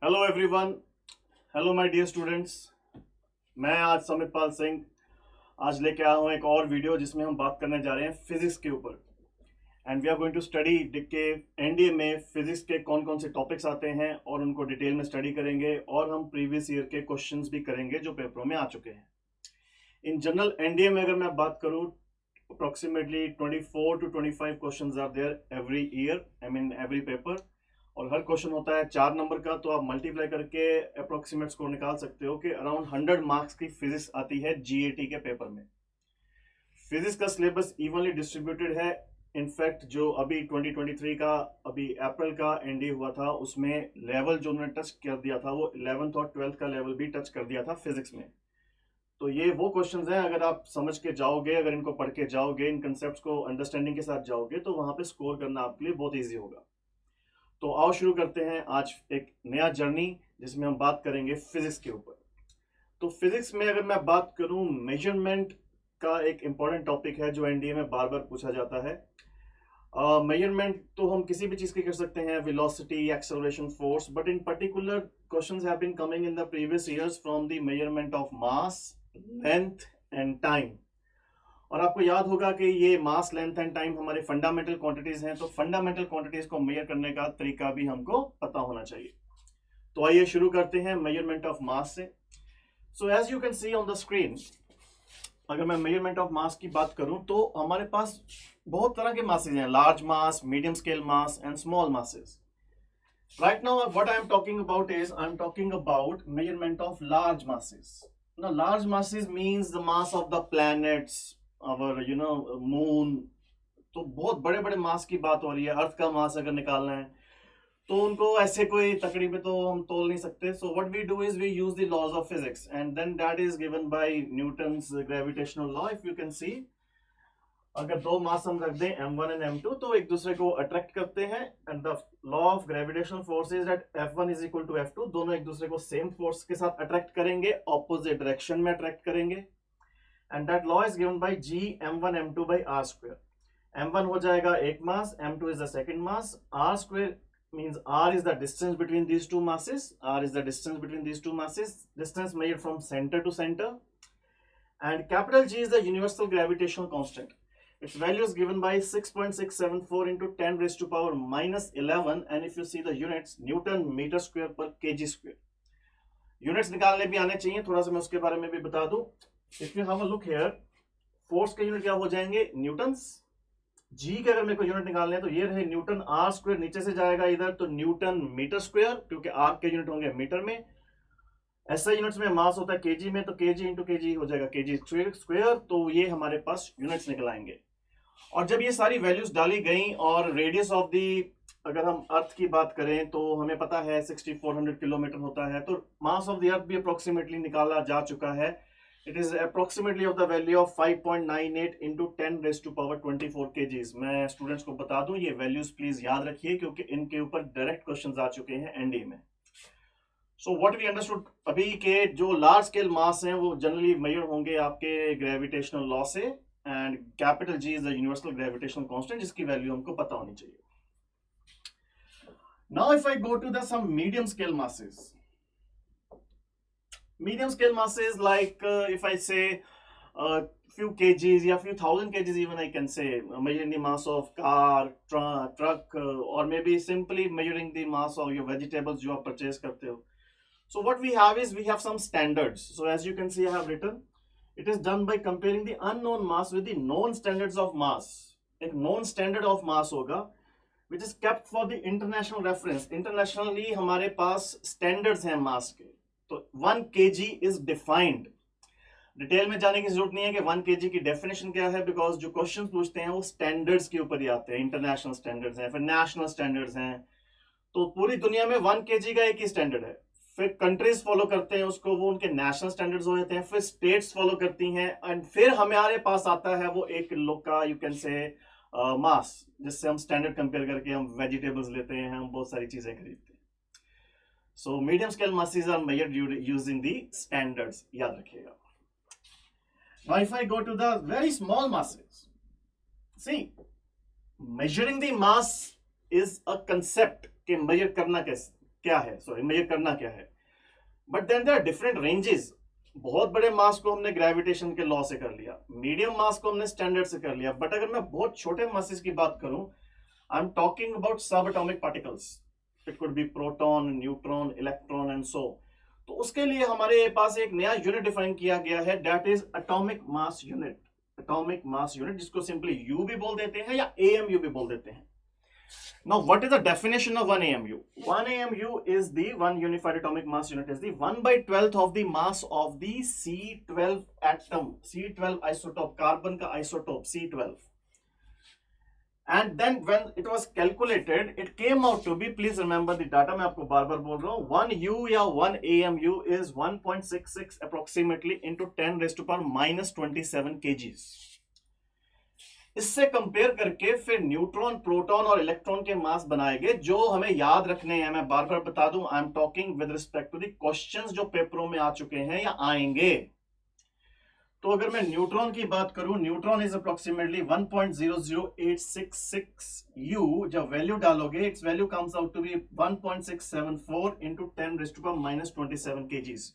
Hello everyone. Hello my dear students. मैं आज समित पाल सिंह आज लेके आया हूँ एक और वीडियो जिसमें हम बात करने जा रहे हैं फिजिक्स के ऊपर। And we are going to study के एनडीए में फिजिक्स के कौन कौन से टॉपिक्स आते हैं और उनको डिटेल में स्टडी करेंगे और हम प्रीवियस ईयर के क्वेश्चंस भी करेंगे जो पेपरों में आ चुके हैं। इन जनरल एनडीए में अगर मैं बात करूँ approximately 24 to 25 questions are there every year, I mean every paper. और हर क्वेश्चन होता है 4 नंबर का, तो आप मल्टीप्लाई करके अप्रोक्सीमेट स्कोर निकाल सकते हो कि अराउंड 100 मार्क्स की फिजिक्स आती है जीएटी के पेपर में। फिजिक्स का सिलेबस इवनली डिस्ट्रीब्यूटेड है। इनफैक्ट जो अभी 2023 का अभी अप्रैल का एनडी हुआ था उसमें लेवल जो उन्होंने टच कर दिया था वो 11th और 12th का लेवल भी टच कर दिया था फिजिक्स में। तो ये वो क्वेश्चंस हैं, अगर आप समझ के जाओगे, अगर इनको पढ़ के जाओगे, इन कंसेप्ट्स को अंडरस्टैंडिंग के साथ जाओगे तो वहां पे स्कोर करना आपके लिए बहुत ईजी होगा। तो आओ शुरू करते हैं आज एक नया जर्नी जिसमें हम बात करेंगे फिजिक्स के ऊपर। तो फिजिक्स में अगर मैं बात करूं, मेजरमेंट का एक इंपॉर्टेंट टॉपिक है जो एनडीए में बार बार पूछा जाता है। मेजरमेंट तो हम किसी भी चीज की कर सकते हैं, velocity, acceleration, force, but in particular questions have been coming in the previous years from the measurement of mass, length and time. और आपको याद होगा कि ये मास, लेंथ एंड टाइम हमारे फंडामेंटल क्वांटिटीज हैं, तो फंडामेंटल क्वांटिटीज को मेजर करने का तरीका भी हमको पता होना चाहिए। तो आइए शुरू करते हैं मेजरमेंट ऑफ मास से। So as you can see on the screen, अगर मैं मेजरमेंट ऑफ मास की बात करूं तो हमारे पास बहुत तरह के मासेज हैं, large mass, medium scale mass and small masses. Right now, what I am talking about is I am talking about measurement of large masses. Now, large masses means the mass of the planets, our moon. तो बहुत बड़े बड़े मास की बात हो रही है। अर्थ का मास अगर निकालना है तो उनको ऐसे कोई तकड़ी पे तो हम तोल नहीं सकते। So what we do is we use the laws of physics and then that is given by Newton's gravitational law. If you can see, अगर दो मास हम रख दें m1 एंड m2 तो एक दूसरे को अट्रैक्ट करते हैं, and the law of gravitational force is that f1 is equal to f2। दोनों एक दूसरे को सेम फोर्स के साथ अट्रैक्ट करेंगे, ऑपोजिट डायरेक्शन में अट्रैक्ट करेंगे, and that law is given by g m1 m2 by r square. m1 हो जाएगा एक mass, m2 is the second mass, r square means r is the distance between these two masses. R is the distance between these two masses, distance measured from center to center, and capital G is the universal gravitational constant. Its value is given by 6.674 into 10 raised to power minus 11, and if you see the units, Newton meter square per kg square. Units निकालने भी आने चाहिए, थोड़ा सा मैं उसके बारे में भी बता दूं। If you have a look here, force के यूनिट क्या हो जाएंगे, न्यूटन्स। जी के अगर मेरे को यूनिट निकालने हैं तो ये रहे न्यूटन, आर स्क्वायर नीचे से जाएगा इधर तो न्यूटन मीटर स्क्वायर, क्योंकि आर के यूनिट होंगे मीटर में। ऐसा यूनिट्स में मास होता है केजी में, तो केजी इंटू केजी हो जाएगा केजी स्क्वायर। तो ये हमारे पास यूनिट्स निकल आएंगे। और जब ये सारी वैल्यूज डाली गई और रेडियस ऑफ दी, अगर हम अर्थ की बात करें तो हमें पता है 6400 किलोमीटर होता है, तो मास ऑफ द अर्थ भी अप्रोक्सीमेटली निकाला जा चुका है। It is approximately of the value of 5.98 into 10 raise to power 24 kgs. मैं स्टूडेंट्स को बता दूं, ये वैल्यूज प्लीज याद रखिए क्योंकि इनके ऊपर डायरेक्ट क्वेश्चंस आ चुके हैं एनडी में। सो व्हाट वी अंडरस्टूड, अभी के जो लार्ज स्केल मास हैं वो जनरली मेजर होंगे आपके ग्रेविटेशनल लॉ से, and capital G is the universal gravitational constant जिसकी वैल्यू हमको पता होनी चाहिए। Now if I go to the some medium scale masses, medium scale masses like if I say few kgs या few thousand kgs even I can say, measuring the mass of car, truck, or maybe simply measuring the mass of your vegetables जो आप purchase करते हो। So what we have is we have some standards. So as you can see I have written, it is done by comparing the unknown mass with the known standards of mass। एक known standard of mass होगा which is kept for the international reference। internationally हमारे पास standards हैं mass के, तो 1 kg is defined. Detail में जाने की जरूरत नहीं है कि 1 kg की डेफिनेशन क्या है, बिकॉज जो क्वेश्चन पूछते हैं वो स्टैंडर्ड्स के ऊपर ही आते हैं। इंटरनेशनल स्टैंडर्ड्स हैं, फिर नेशनल स्टैंडर्ड्स हैं, तो पूरी दुनिया में 1 kg का एक ही स्टैंडर्ड है। फिर कंट्रीज फॉलो करते हैं उसको, वो उनके नेशनल स्टैंडर्ड्स हो जाते हैं, फिर स्टेट्स फॉलो करती हैं, एंड फिर हमारे पास आता है वो 1 किलो का यू कैन से मास, जिससे हम स्टैंडर्ड कंपेयर करके हम वेजिटेबल्स लेते हैं, हम बहुत सारी चीजें खरीदते हैं। So medium scale masses are measured using the standards, याद रखिएगा। Now if I go to the very small masses, see, measuring the mass is a concept कि measure करना कैसे। क्या है, सॉरी मेजर करना क्या है। But then there are different ranges. बहुत बड़े मास को हमने ग्रेविटेशन के लॉ से कर लिया, मीडियम मास को हमने स्टैंडर्ड से कर लिया, बट अगर मैं बहुत छोटे मासेस की बात करूं, आई एम टॉकिंग अबाउट सब atomic particles, it could be proton, neutron, electron and so. तो उसके लिए हमारे पास एक नया यूनिट डिफाइन किया गया है, that is atomic mass unit. Atomic mass unit, जिसको सिंपली यू भी बोल देते हैं या एएमयू भी बोल देते हैं। Now, what is the definition of 1 AMU? 1 AMU is the one unified atomic mass unit, is the 1/12th of the mass of the C12 atom, C12 isotope, carbon का isotope C12. And then when it was calculated, it came out to be, please remember the data, मैं आपको बार बार बोल रहा हूँ, 1 U या 1 AMU is 1.66 approximately into 10 raised to power minus 27 kgs. इससे compare करके फिर न्यूट्रॉन, प्रोटॉन और इलेक्ट्रॉन के मास बनाए गए, जो हमें याद रखने हैं। मैं बार बार बता दूं, I am talking with respect to the questions जो पेपरों में आ चुके हैं या आएंगे। तो अगर मैं न्यूट्रॉन की बात करूं, न्यूट्रॉन इज अप्रोक्सीमेटली 1.00866 U। जब वैल्यू डालोगे, its value comes out to be 1.674 into 10 raised to power minus 27 kgs।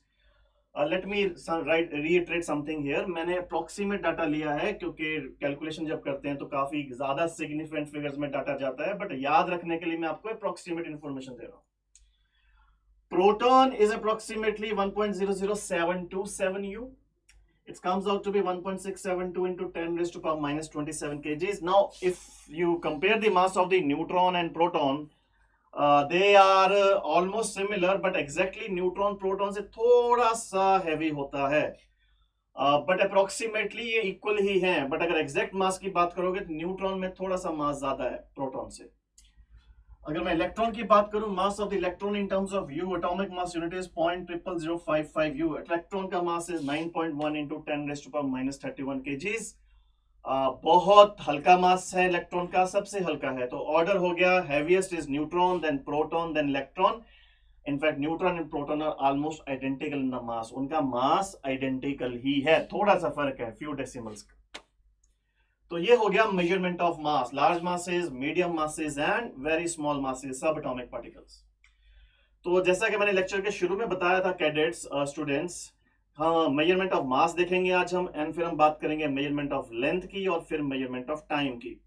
Let me reiterate something here। मैंने अप्रोक्सीमेट डाटा लिया है, क्योंकि कैलकुलेशन जब करते हैं तो काफी ज्यादा सिग्निफिकेंट फिगर्स में डाटा जाता है, बट याद रखने के लिए मैं आपको अप्रोक्सीमेट इंफॉर्मेशन दे रहा हूं। Proton is approximately 1.00727 U। It comes out to be 1.672 into 10 raised to power minus 27 kgs। Now, if you compare the mass of the neutron and proton, they are almost similar, but exactly neutron proton से थोड़ा सा heavy होता है, but approximately ये equal ही हैं। but अगर exact mass की बात करोगे तो न्यूट्रॉन में थोड़ा सा मास ज्यादा है प्रोटॉन से। अगर मैं इलेक्ट्रॉन की बात करूं, mass of the electron in terms of you, atomic mass unit is 0.00055 U। Electron का mass is 9.1 into 10 raised to power minus 31 kgs। बहुत हल्का मास है इलेक्ट्रॉन का, सबसे हल्का है। तो ऑर्डर हो गया, heaviest is neutron, then proton, then electron. In fact neutron and proton are almost identical in the mass, उनका मास आइडेंटिकल ही है, थोड़ा सा फर्क है, फ्यू डेसिमल्स का। तो ये हो गया measurement of mass, large masses, medium masses and very small masses, सब एटॉमिक पार्टिकल्स। तो जैसा कि मैंने लेक्चर के शुरू में बताया था कैडेट्स, स्टूडेंट्स, हाँ मेजरमेंट ऑफ मास देखेंगे आज हम, एंड फिर हम बात करेंगे मेजरमेंट ऑफ लेंथ की और फिर मेजरमेंट ऑफ टाइम की।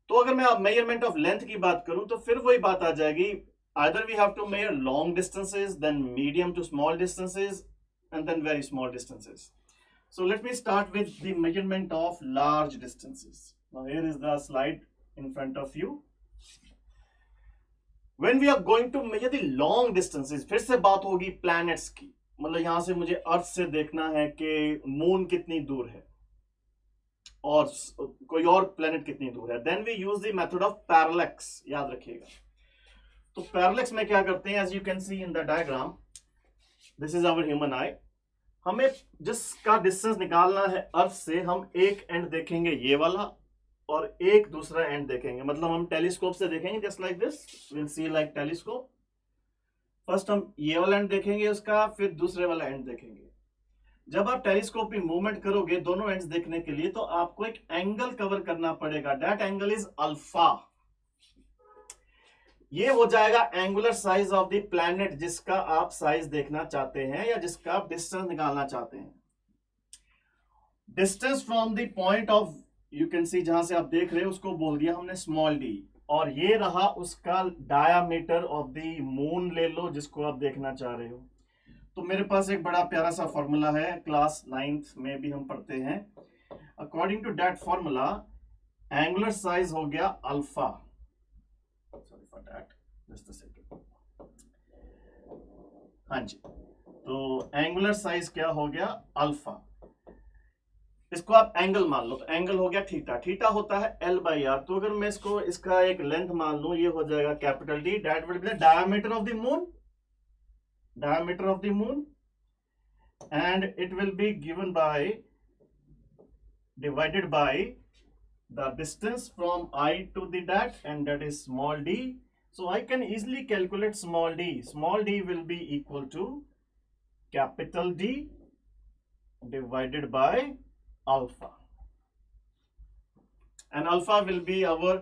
तो अगर मैं मेजरमेंट ऑफ लेंथ की बात करूं तो फिर वही बात आ जाएगी, either we have to measure long distances, then medium to small distances and then very small distances. So let me start with the measurement of large distances. Now here is the slide in front of you. When we are going to measure the long distances, फिर से बात होगी planets की, मतलब यहां से मुझे अर्थ से देखना है कि मून कितनी दूर है और कोई और प्लेनेट कितनी दूर है। Then we use the method of parallax, याद रखिएगा। तो parallax में क्या करते हैं, as you can see in the diagram, this is our human eye। हमें जिसका डिस्टेंस निकालना है अर्थ से, हम एक एंड देखेंगे ये वाला और एक दूसरा एंड देखेंगे, मतलब हम टेलीस्कोप से देखेंगे, just like this, will see like telescope. First हम ये वाला एंड देखेंगे उसका, फिर दूसरे वाला एंड देखेंगे। जब आप टेलीस्कोप की मूवमेंट करोगे दोनों एंड्स देखने के लिए, तो आपको एक एंगल कवर करना पड़ेगा, दैट एंगल इज अल्फा। ये हो जाएगा angular size of the planet जिसका आप साइज देखना चाहते हैं या जिसका आप डिस्टेंस निकालना चाहते हैं। Distance from the point of, you can सी, जहां से आप देख रहे हो उसको बोल दिया हमने स्मॉल डी, और ये रहा उसका डायामीटर ऑफ द मून ले लो जिसको आप देखना चाह रहे हो। तो मेरे पास एक बड़ा प्यारा सा फॉर्मूला है, क्लास 9th में भी हम पढ़ते हैं। According to that formula, angular size हो गया alpha, sorry for that, just a second, हाँ जी। तो एंगुलर साइज क्या हो गया, अल्फा। इसको आप एंगल मान लो, तो एंगल हो गया थीटा, थीटा होता है L/R। तो अगर मैं इसको, इसका एक लेंथ मान लूं, ये हो जाएगा capital D, that will be the diameter of the moon, diameter of the moon, and it will be given by, divided by the distance from I to the that, and that is small d. So I can easily calculate small d. Small d will be equal to capital D divided by alpha, and alpha will be our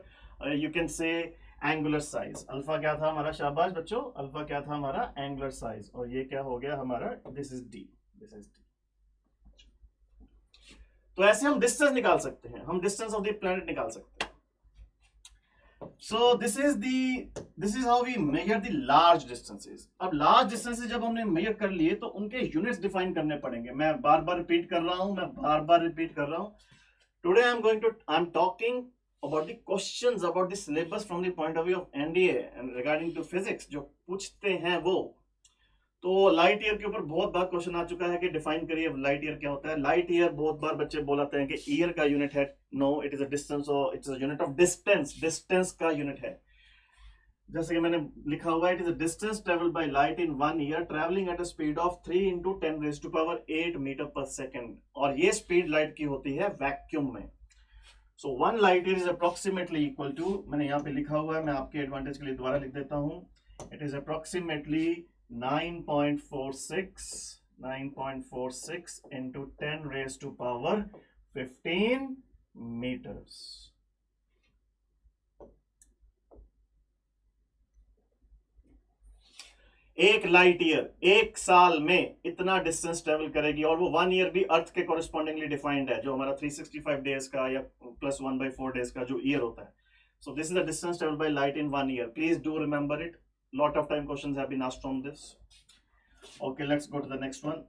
you can say angular size. Alpha क्या था हमारा, शाबाश बच्चों, alpha क्या था हमारा, angular size, और ये क्या हो गया हमारा, this is D, this is D. तो ऐसे हम डिस्टेंस निकाल सकते हैं, हम डिस्टेंस ऑफ द प्लैनेट निकाल सकते हैं। So this is how we measure the large distances. अब लार्ज डिस्टेंसेस जब हमने मेजर कर लिए तो उनके यूनिट्स डिफाइन करने पड़ेंगे। मैं बार बार रिपीट कर रहा हूं, today I am talking about the questions about the syllabus from the point of view of NDA and regarding to physics जो पूछते हैं वो। तो लाइट ईयर के ऊपर बहुत बार क्वेश्चन आ चुका है कि डिफाइन करिए लाइट ईयर क्या होता है। लाइट ईयर बहुत बार बच्चे बोलते हैं कि ईयर का यूनिट है, no it is a distance, और it's a unit of distance, distance का यूनिट है। जैसे कि मैंने लिखा हुआ है, it is a distance travel by light in 1 year travelling at a speed of 3 × 10⁸ metre per second, और ये स्पीड लाइट की होती है वैक्यूम में। So 1 light year is approximately equal to, मैंने यहाँ पे लिखा हुआ है, मैं आपके एडवांटेज के लिए दोबारा लिख देता हूँ, it is approximately 9.46 into 10⁻15 meters। एक लाइट ईयर एक साल में इतना डिस्टेंस ट्रेवल करेगी, और वो 1 ईयर भी अर्थ के कोरिस्पॉन्डिंगली डिफाइंड है, जो हमारा 365 डेज का या +1/4 डेज का जो ईयर होता है। So this is the distance travel by light in 1 year. Please do remember it, lot of time questions have been asked from this. Okay, let's go to the next one.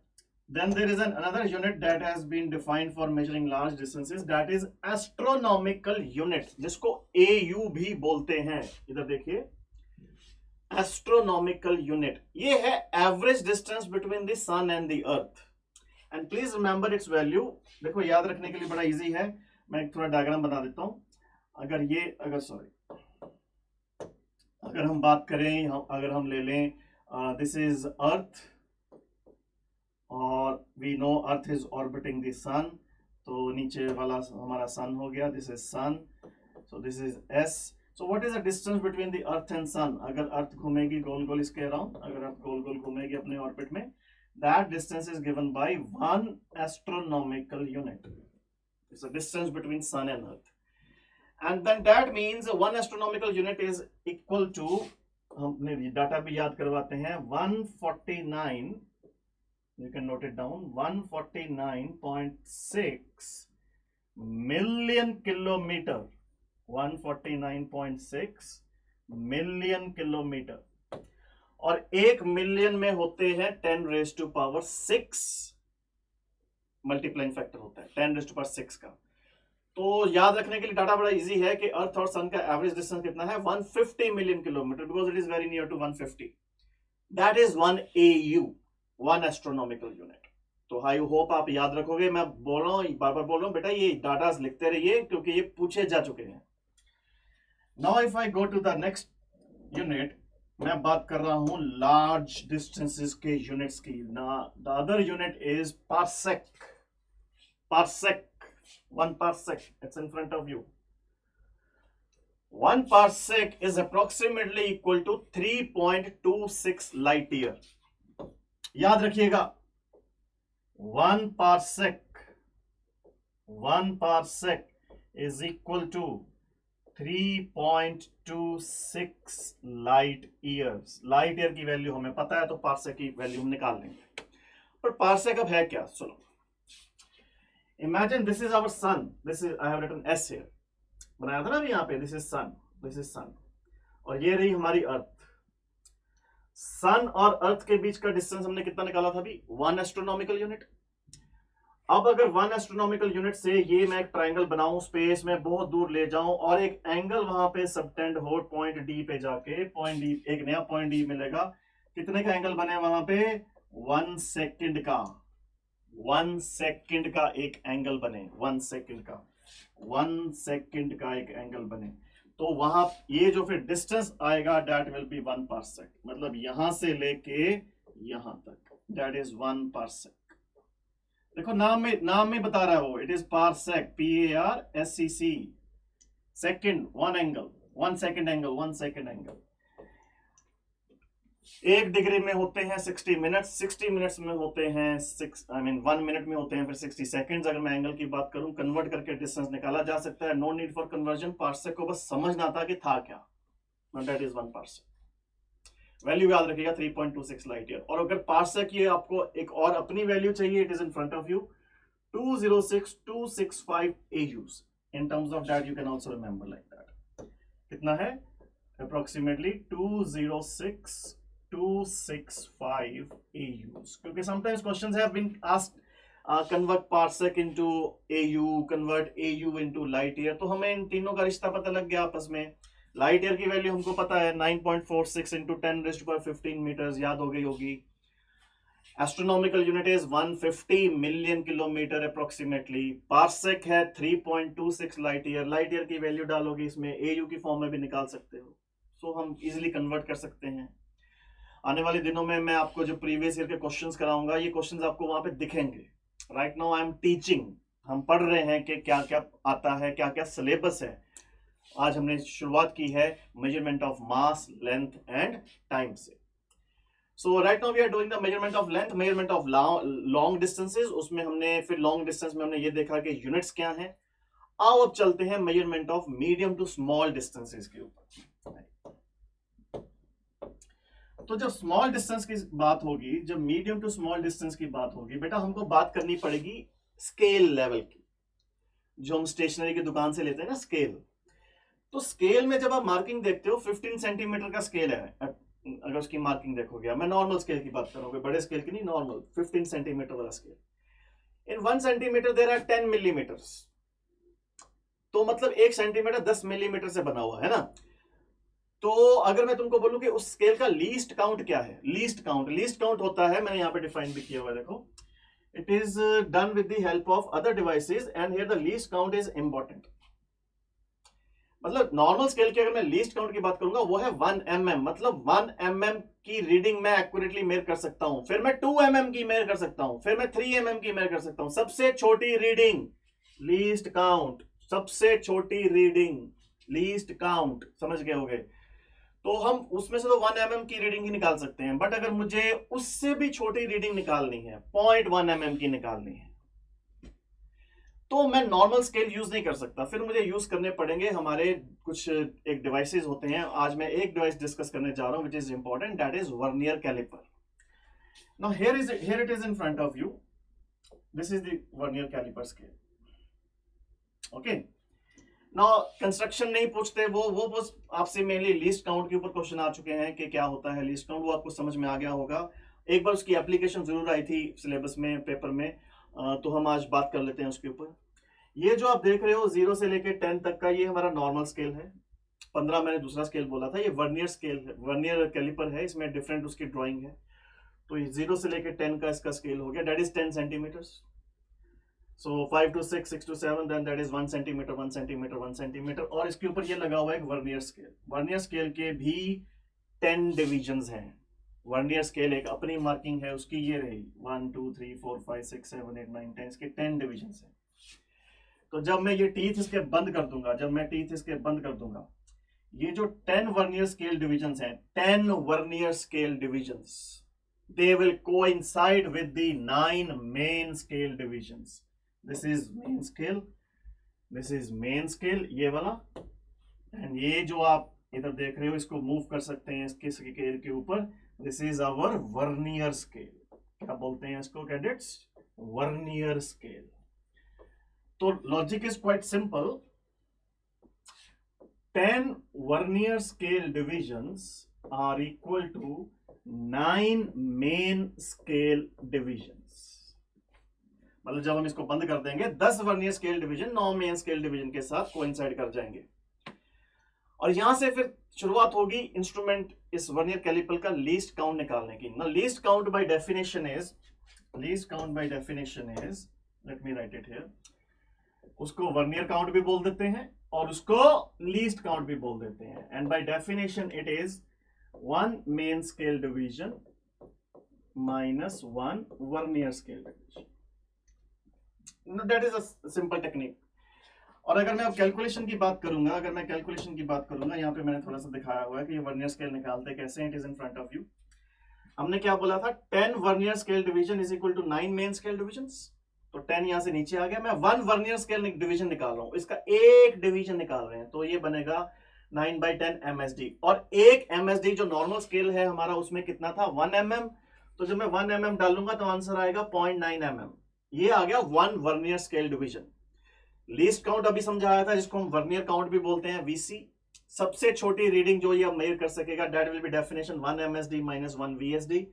Then there is another unit that has been defined for measuring large distances, that is astronomical unit, जिसको AU भी बोलते हैं। इधर देखिए, astronomical unit, ये है average distance between the sun and the earth, and please remember its value. देखो याद रखने के लिए बड़ा इजी है, मैं एक थोड़ा डायग्राम बना देता हूं। अगर हम बात करें, अगर हम ले लें, दिस इज अर्थ, और we know earth is orbiting the sun, तो नीचे वाला हमारा सन हो गया, this is sun, so this is S. So what is the distance between the Earth and Sun? अगर अर्थ घूमेगी गोल गोल इसके अराउंड, अगर अर्थ गोल गोल घूमेगी अपने ऑर्बिट में, that distance is given by 1 astronomical unit. It's the distance between Sun and Earth, and then that means 1 astronomical unit is equal to, हमने data भी याद करवाते हैं, 149, you can note it down, 149.6 million kilometre, 149.6 million kilometre, और 1 million में होते हैं 10⁻6, multiplying factor होता है 10⁻6 का। तो याद रखने के लिए डाटा बड़ा इजी है कि अर्थ और सन का एवरेज डिस्टेंस कितना है, 150 million kilometre, because it is very near to 150। That is 1 AU, 1 astronomical unit. तो आई होप आप याद रखोगे। मैं बोल रहा हूं, बार बार बोल रहा हूं, बेटा ये डाटा लिखते रहिए क्योंकि ये पूछे जा चुके हैं। Now if I go to the next unit, मैं बात कर रहा हूं लार्ज डिस्टेंसेस के यूनिट्स की। The other unit is parsec. Parsec, 1 parsec, it's in front of you. 1 parsec is approximately equal to 3.26 light year. याद रखिएगा, 1 parsec is equal to 3.26 light years. Light year की वैल्यू हमें पता है, तो parsec की वैल्यू हम निकाल लेंगे। पर पार्सेक अब है क्या, सुनो। Imagine this is our sun. This is, I have written S here. बनाया था ना अभी यहाँ पे, this is sun, this is sun, और ये रही हमारी अर्थ। सन और अर्थ के बीच का डिस्टेंस हमने कितना निकाला था अभी, 1 एस्ट्रोनॉमिकल यूनिट। अब अगर 1 एस्ट्रोनॉमिकल यूनिट से ये मैं एक ट्राइंगल बनाऊं, स्पेस में बहुत दूर ले जाऊं, और एक एंगल वहां पे सबटेंड हो पॉइंट डी पे जाके, पॉइंट डी, एक नया पॉइंट डी मिलेगा, कितने का एंगल बने वहां पे, 1 सेकेंड का, 1 सेकेंड का एक एंगल बने, 1 सेकेंड का, 1 सेकेंड का एक एंगल बने, तो वहां ये जो फिर डिस्टेंस आएगा, दैट विल बी 1 parsec, मतलब यहां से लेके यहां तक, दैट इज 1 parsec। देखो नाम में बता रहा है वो, it is parsec, PARSEC, second, 1 angle, 1 second angle, 1 second angle. 1 degree में होते हैं 60 मिनट्स, 60 मिनट्स में होते हैं 1 मिनट में होते हैं फिर 60 सेकंड्स। अगर मैं एंगल की बात करूं, कन्वर्ट करके डिस्टेंस निकाला जा सकता है, no need for conversion. Parsec को बस समझना था कि था क्या। That is 1 parsec. वैल्यू याद रखिएगा 3.26 लाइट ईयर। और अगर पार्सेक ये आपको एक और अपनी वैल्यू चाहिए, it is in front of you 206265 AUs। in terms of that you can also remember like that। कितना है? approximately 206265 AUs। क्योंकि sometimes questions have been asked convert parsec into AU, convert AU into light year। तो हमें इन तीनों का रिश्ता पता लग गया आपस में। लाइट ईयर की वैल्यू हमको पता है 9.46 into 10⁻15 मीटर्स, याद हो गई होगी। Astronomical unit is 150 million kilometre approximately. Parsec है 3.26 लाइट ईयर। लाइट ईयर की वैल्यू डालोगे इसमें, एयू की फॉर्म में भी निकाल सकते हो। सो हम इजीली कन्वर्ट कर सकते हैं। आने वाले दिनों में मैं आपको जो प्रीवियस ईयर के क्वेश्चंस कराऊंगा, ये क्वेश्चंस आपको वहां पे दिखेंगे। Right now I am teaching, हम पढ़ रहे हैं कि क्या क्या आता है, क्या क्या सिलेबस है। आज हमने शुरुआत की है measurement of mass, length and time से। So right now we are doing the measurement of length, measurement of long distances। उसमें हमने फिर long distance में हमने ये देखा कि यूनिट्स क्या हैं। आओ अब चलते हैं measurement of medium to small distances के ऊपर। तो जब small distance की बात होगी, जब medium to small distance की बात होगी, बेटा हमको बात करनी पड़ेगी स्केल लेवल की, जो हम स्टेशनरी की दुकान से लेते हैं ना स्केल। तो स्केल में जब आप मार्किंग देखते हो 15 सेंटीमीटर का स्केल है। अगर उसकी मार्किंग देखोगे, मैं नॉर्मल स्केल की बात करूंगा, बड़े स्केल की नहीं, नॉर्मल 15 सेंटीमीटर वाला scale. In 1 centimetre there are 10 millimetres. तो मतलब 1 सेंटीमीटर 10 मिलीमीटर से बना हुआ है ना। तो अगर मैं तुमको बोलूं कि उस स्केल का लीस्ट काउंट क्या है, लीस्ट काउंट होता है, मैंने यहां पे डिफाइन भी किया हुआ है, देखो। It is done with the help of other devices and here the least count is important. मतलब नॉर्मल स्केल की अगर मैं लीस्ट काउंट की बात करूंगा, वो है 1 mm। मतलब 1 mm की रीडिंग मैं एक्यूरेटली मेजर कर सकता हूं, फिर मैं 2 mm की मेजर कर सकता हूं, फिर मैं 3 mm की मेजर कर सकता हूं। सबसे छोटी रीडिंग लीस्ट काउंट, सबसे छोटी रीडिंग लीस्ट काउंट, समझ गए होगे। तो हम उसमें से तो 1 mm की रीडिंग ही निकाल सकते हैं, बट अगर मुझे उससे भी छोटी रीडिंग निकालनी है, 0.1 mm की निकालनी है, तो मैं नॉर्मल स्केल यूज नहीं कर सकता। फिर मुझे यूज करने पड़ेंगे हमारे कुछ एक डिवाइसेस होते हैं। आज मैं एक डिवाइस डिस्कस करने जा रहा हूं which is important, that is vernier caliper. Now here it is in front of you, this is the vernier caliper scale. Okay, now construction नहीं पूछते, वो बस आपसे मेनली लीस्ट काउंट के ऊपर क्वेश्चन आ चुके हैं कि क्या होता है लीस्ट काउंट, वो आपको समझ में आ गया होगा। एक बार उसकी एप्लीकेशन जरूर आई थी सिलेबस में, पेपर में, तो हम आज बात कर लेते हैं उसके ऊपर। ये जो आप देख रहे हो 0 से लेकर 10 तक का, ये हमारा नॉर्मल स्केल है। 15 मैंने दूसरा स्केल बोला था, ये वर्नियर स्केल है, वर्नियर कैलिपर है, इसमें डिफरेंट उसकी ड्राइंग है। तो ये 0 से लेकर 10 का इसका स्केल हो गया, that is 10 centimetres. So 5 to 6, 6 to 7, then that is 1 centimetre, 1 centimetre, 1 centimetre. और इसके ऊपर ये लगा हुआ है वर्नियर स्केल। वर्नियर स्केल के भी 10 डिविजन्स हैं। वर्नियर स्केल एक अपनी मार्किंग है उसकी, ये रही 1 2 3 4 5 6 7 8 9 10, इसके 10 डिविजन्स हैं। तो जब मैं ये टीथ इसके बंद कर दूंगा, ये जो 10 वर्नियर स्केल डिविजन्स हैं, 10 vernier scale divisions, they will coincide with the 9 main scale divisions. This is main scale, this is main scale, ये वाला। एंड ये जो आप इधर देख रहे हो, इसको मूव कर सकते हैं इसके स्केल के ऊपर। This is our vernier scale. क्या बोलते हैं इसको कैडेट्स? Vernier scale. तो logic is quite simple. 10 vernier scale divisions are equal to 9 main scale divisions. मतलब जब हम इसको बंद कर देंगे, 10 vernier scale division 9 main scale division के साथ कोइंसाइड कर जाएंगे। और यहां से फिर शुरुआत होगी इंस्ट्रूमेंट इस वर्नियर कैलिपर का लीस्ट काउंट निकालने की। ना least count by definition is, let me right it here, उसको वर्नियर काउंट भी बोल देते हैं और उसको लीस्ट काउंट भी बोल देते हैं। And by definition it is 1 main scale division minus 1 vernier scale division. That is a simple technique. और अगर मैं अब कैलकुलेशन की बात करूंगा, यहाँ पे मैंने थोड़ा सा दिखाया हुआ है कि ये वर्नियर स्केल निकालते कैसे हैं। It is in front of you. हमने क्या बोला था? 10 vernier scale division is equal to 9 main scale divisions. तो 10 यहां से नीचे आ गया। मैं 1 वर्नियर स्केल डिवीजन निकाल रहा हूं, इसका एक डिवीजन निकाल रहे हैं, तो ये बनेगा 9/10 MSD। और एक MSD जो नॉर्मल स्केल है हमारा उसमें कितना था 1 mm, तो जब मैं 1 mm डालूंगा तो आंसर आएगा 0.9 mm। ये आ गया 1 vernier scale division. Least count अभी समझाया था जिसको हम वर्नियर काउंट भी बोलते हैं VC। सबसे छोटी रीडिंग जो ये मेजर कर सकेगा that will be definition 1 MSD minus 1 VSD।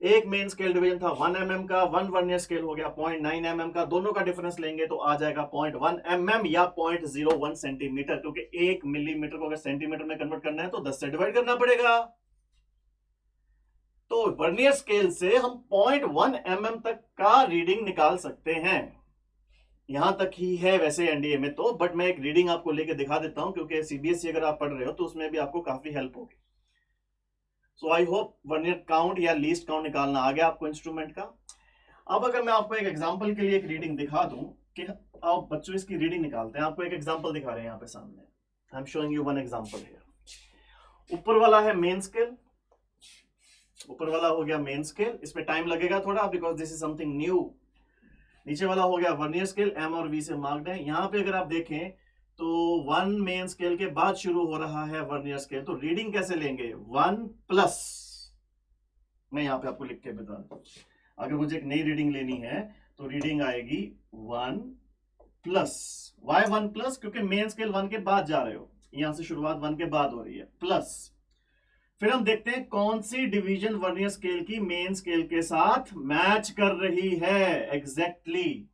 एक मेन स्केल डिवीजन था 1 mm का, 1 वर्नियर स्केल हो गया 0.9 mm का, दोनों का डिफरेंस लेंगे तो आ जाएगा 0.1 mm या 0.01 सेंटीमीटर, क्योंकि 1 मिलीमीटर को अगर सेंटीमीटर में कन्वर्ट करना है तो 10 से डिवाइड करना पड़ेगा। तो वर्नियर स्केल से हम 0.1 mm तक का रीडिंग निकाल सकते हैं। यहां तक ही है वैसे एनडीए में तो, बट मैं एक रीडिंग आपको लेके दिखा देता हूं क्योंकि सीबीएसई अगर आप पढ़ रहे हो तो उसमें भी आपको काफी हेल्प होगी। सो आई होप वर्नियर काउंट या लीस्ट काउंट निकालना आ गया आपको इंस्ट्रूमेंट का। अब अगर मैं आपको एक एग्जांपल के लिए एक रीडिंग दिखा दूं कि आप बच्चों इसकी रीडिंग निकालते हैं, आपको एक एग्जांपल दिखा रहे हैं यहाँ पे सामने। I am showing you one example here. ऊपर वाला है मेन स्केल, ऊपर वाला हो गया मेन स्केल, इसमें टाइम लगेगा थोड़ा because this is something new. नीचे वाला हो गया वर्नियर स्केल, M और V से मार्क्ड है। यहाँ पे अगर आप देखें तो 1 मेन स्केल के बाद शुरू हो रहा है वर्नियर स्केल, तो रीडिंग कैसे लेंगे 1 प्लस, मैं यहाँ पे आपको लिख के बता दूं, अगर मुझे एक नई रीडिंग लेनी है तो रीडिंग आएगी 1 प्लस। Why 1 plus? क्योंकि मेन स्केल 1 के बाद जा रहे हो, यहां से शुरुआत 1 के बाद हो रही है, प्लस। फिर हम देखते हैं कौन सी डिवीजन वर्नियर स्केल की मेन स्केल के साथ मैच कर रही है एग्जैक्टली।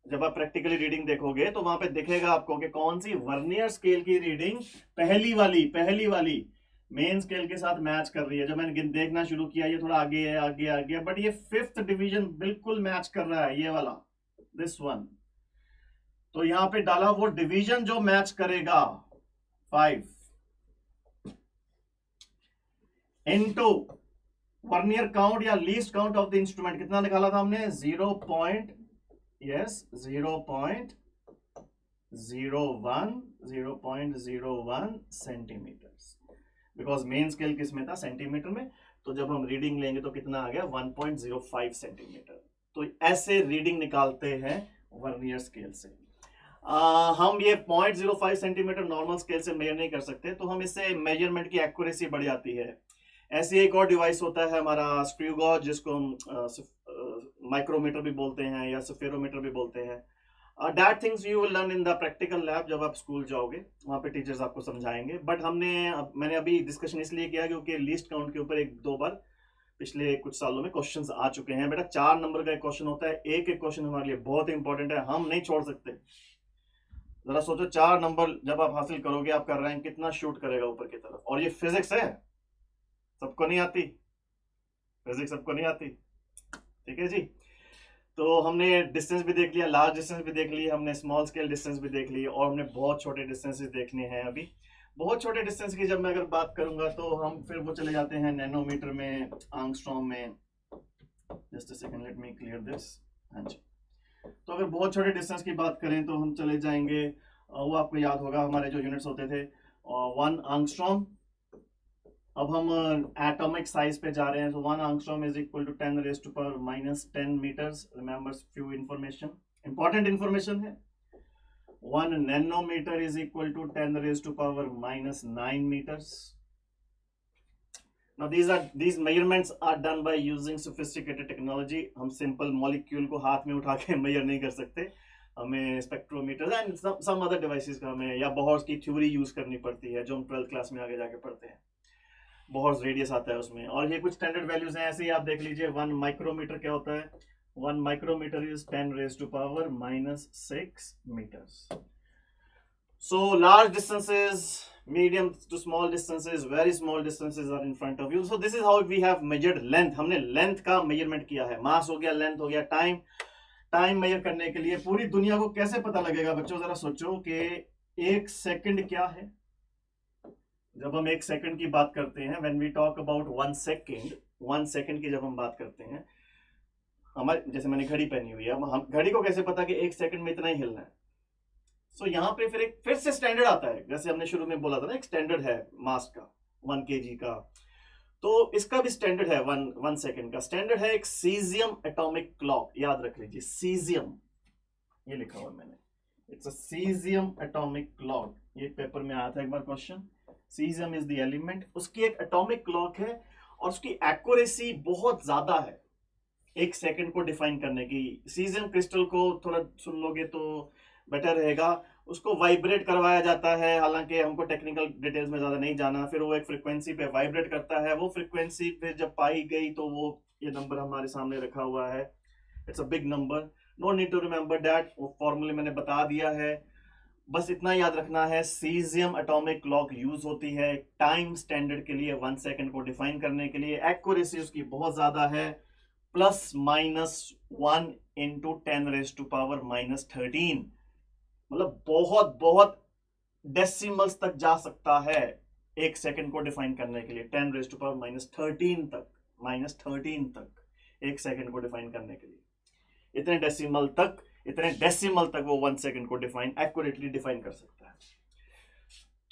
जब आप प्रैक्टिकली रीडिंग देखोगे तो वहां पे दिखेगा आपको कि कौन सी वर्नियर स्केल की रीडिंग पहली वाली मेन स्केल के साथ मैच कर रही है। जब मैंने देखना शुरू किया ये थोड़ा आगे है, आगे आ गया, बट ये 5th डिवीजन बिल्कुल मैच कर रहा है, ये वाला, दिस वन। तो यहां पे डाला वो डिवीजन जो मैच करेगा 5 इनटू वर्नियर काउंट या least count of the instrument. कितना निकाला था हमने 0.01 सेंटीमीटर, बिकॉज मेन स्केल किस में था सेंटीमीटर में, तो जब हम रीडिंग लेंगे तो कितना आ गया 1.05 सेंटीमीटर। तो ऐसे रीडिंग निकालते हैं वर्नियर स्केल से। हम ये 0.05 सेंटीमीटर नॉर्मल स्केल से मेजर नहीं कर सकते, तो हम इससे मेजरमेंट की एक्यूरेसी बढ़ जाती है। ऐसे एक और डिवाइस होता है हमारा स्क्रू गॉज, जिसको हम माइक्रोमीटर भी बोलते हैं या सफेरोमीटर भी बोलते हैं। That things you will learn in the practical lab, जब आप स्कूल जाओगे वहां पे टीचर्स आपको समझाएंगे। बट मैंने अभी डिस्कशन इसलिए किया क्योंकि लीस्ट काउंट के ऊपर 1-2 बार पिछले कुछ सालों में क्वेश्चंस आ चुके हैं। बेटा 4 नंबर का एक क्वेश्चन होता है, एक क्वेश्चन हमारे लिए बहुत इंपॉर्टेंट है, हम नहीं छोड़ सकते। जरा सोचो 4 नंबर जब आप हासिल करोगे आपका रैंक कितना शूट करेगा ऊपर की तरफ। और ये फिजिक्स है, सबको नहीं आती फिजिक्स, सबको नहीं आती, ठीक है जी। तो हमने डिस्टेंस भी देख लिया, लार्ज डिस्टेंस भी देख लिया, हमने स्मॉल स्केल डिस्टेंस भी देख ली, और हमने बहुत छोटे डिस्टेंसेस देखने हैं। अभी बहुत छोटे डिस्टेंस की जब मैं अगर बात करूंगा तो हम फिर वो चले जाते हैं नैनोमीटर में, आंगस्ट्रॉम में। Just a second, let me clear this. हाँ जी, तो अगर बहुत छोटे डिस्टेंस की बात करें तो हम चले जाएंगे, वो आपको याद होगा हमारे जो यूनिट्स होते थे 1 आंगस्ट्रॉम। अब हम एटॉमिक साइज पे जा रहे हैं, तो 1 angstrom is equal to 10⁻⁻10 metres. Remember few information, important information है। 1 nanometre is equal to 10⁻⁻9 meters. Now these measurements are done by using sophisticated technology. हम सिंपल मॉलिक्यूल को हाथ में उठा के मेजर नहीं कर सकते, हमें spectrometer and some other devices का हमें या बोहर्स की थ्योरी यूज करनी पड़ती है, जो हम 12th क्लास में आगे जाके पढ़ते हैं। बोहर्स रेडियस आता है उसमें, और ये कुछ स्टैंडर्ड वैल्यूज हैं। ऐसे ही आप देख लीजिए 1 माइक्रोमीटर क्या होता है, 1 micrometer is 10⁻⁻6 meters. So large distances, medium to small distances, very small distances are in front of you. So this is how we have measured length. हमने length का measurement किया है, mass हो गया, length हो गया, टाइम मेजर करने के लिए पूरी दुनिया को कैसे पता लगेगा बच्चों? जरा सोचो कि 1 सेकंड क्या है। जब हम 1 सेकंड की बात करते हैं, when we talk about 1 second की जब हम बात करते हैं, हमारे जैसे मैंने घड़ी पहनी हुई है, हम घड़ी को कैसे पता कि 1 सेकंड में इतना ही हिलना है। सो यहाँ पे फिर से स्टैंडर्ड आता है, जैसे हमने शुरू में बोला था ना, एक स्टैंडर्ड है मास का 1 kg का, तो इसका भी स्टैंडर्ड है 1 सेकंड का स्टैंडर्ड है। एक सीजियम एटॉमिक क्लॉक, याद रख लीजिए, सीजियम, ये लिखा हुआ मैंने, it's a caesium atomic clock. ये पेपर में आया था एक बार question. Caesium is the element, उसकी एक एटॉमिक क्लॉक है और उसकी एक्यूरेसी बहुत ज्यादा है 1 सेकंड को डिफाइन करने की। सीजियम क्रिस्टल को थोड़ा सुन लोगे तो बेटर रहेगा। उसको वाइब्रेट करवाया जाता है, हालांकि हमको टेक्निकल डिटेल्स में ज्यादा नहीं जाना। फिर वो एक फ्रीक्वेंसी पे वाइब्रेट करता है, वो फ्रीक्वेंसी पे जब पाई गई तो वो ये नंबर हमारे सामने रखा हुआ है। It's a big number, no need to remember that, वो फॉर्मूले मैंने बता दिया है। बस इतना याद रखना है, सीजियम एटॉमिक क्लॉक यूज होती है टाइम स्टैंडर्ड के लिए, 1 सेकंड को डिफाइन करने के लिए। एक्यूरेसी उसकी बहुत ज्यादा है, +-1 इंटू 10⁻⁻13, मतलब बहुत बहुत डेसिमल्स तक जा सकता है 1 सेकंड को डिफाइन करने के लिए। 10⁻⁻13 तक, -13 तक 1 सेकंड को डिफाइन करने के लिए। इतने डेसिमल तक वो 1 सेकंड को डिफाइन एक्यूरेटली डिफाइन कर सकता है।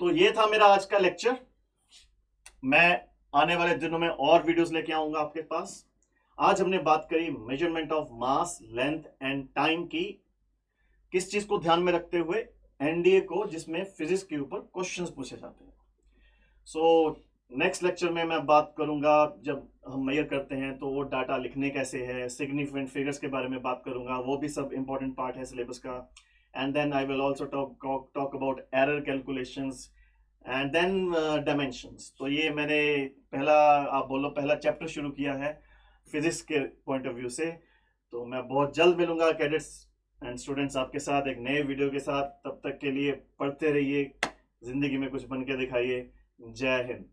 तो ये था मेरा आज का लेक्चर। मैं आने वाले दिनों में और वीडियोस लेके आऊंगा आपके पास। आज हमने बात करी measurement of mass, length and time की, किस चीज को ध्यान में रखते हुए, एनडीए को, जिसमें फिजिक्स के ऊपर क्वेश्चंस पूछे जाते हैं। सो नेक्स्ट लेक्चर में मैं बात करूंगा, जब हम मेजर करते हैं तो वो डाटा लिखने कैसे है, सिग्निफिकेंट फिगर्स के बारे में बात करूंगा, वो भी सब इंपॉर्टेंट पार्ट है सिलेबस का। And then I will also talk about error calculations and then dimensions. तो ये मैंने पहला चैप्टर शुरू किया है फिजिक्स के पॉइंट ऑफ व्यू से। तो मैं बहुत जल्द मिलूंगा कैडेट्स एंड स्टूडेंट्स आपके साथ एक नए वीडियो के साथ। तब तक के लिए पढ़ते रहिए, जिंदगी में कुछ बन के दिखाइए। जय हिंद।